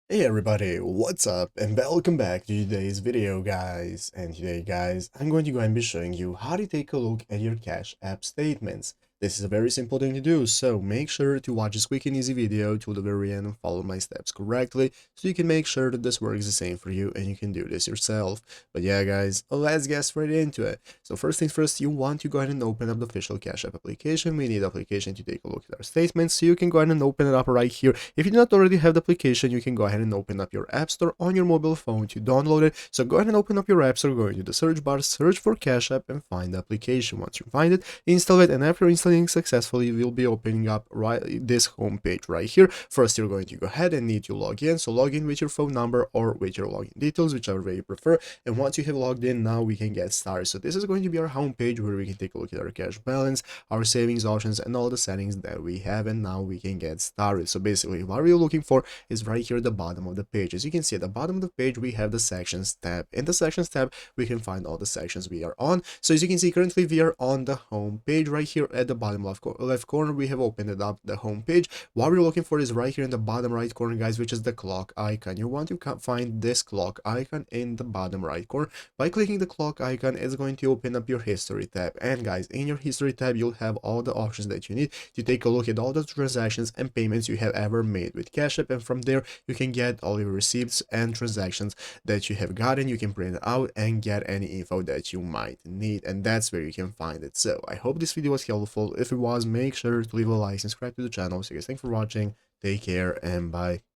Hey everybody, what's up and welcome back to today's video guys. And today guys, I'm going to go and be showing you how to take a look at your Cash App statements. This is a very simple thing to do, so make sure to watch this quick and easy video till the very end and follow my steps correctly so you can make sure that this works the same for you and you can do this yourself. But yeah guys, let's get straight into it. So first things first, you want to go ahead and open up the official Cash App application. We need the application to take a look at our statements, so you can go ahead and open it up right here. If you do not already have the application, you can go ahead and open up your App Store on your mobile phone to download it. So go ahead and open up your App Store, go into the search bar, search for Cash App and find the application. Once you find it, install it, and after installing successfully, you will be opening up this home page right here. First, you're going to go ahead and need to log in. So log in with your phone number or with your login details, whichever way you prefer. And once you have logged in, now we can get started. So this is going to be our home page where we can take a look at our cash balance, our savings options, and all the settings that we have. And now we can get started. So basically, what we're looking for is right here at the bottom of the page. As you can see at the bottom of the page, we have the sections tab. In the sections tab, we can find all the sections we are on. So as you can see, currently we are on the home page. Right here at the bottom left corner, we have opened it up, the home page. What we're looking for is right here in the bottom right corner, guys, which is the clock icon. You want to find this clock icon in the bottom right corner. By clicking the clock icon, it's going to open up your history tab. And guys, in your history tab, you'll have all the options that you need to take a look at all the transactions and payments you have ever made with Cash App. And from there, you can get all your receipts and transactions that you have gotten. You can print it out and get any info that you might need. And that's where you can find it. So I hope this video was helpful. If it was, make sure to leave a like, subscribe to the channel. So guys, thanks for watching. Take care and bye.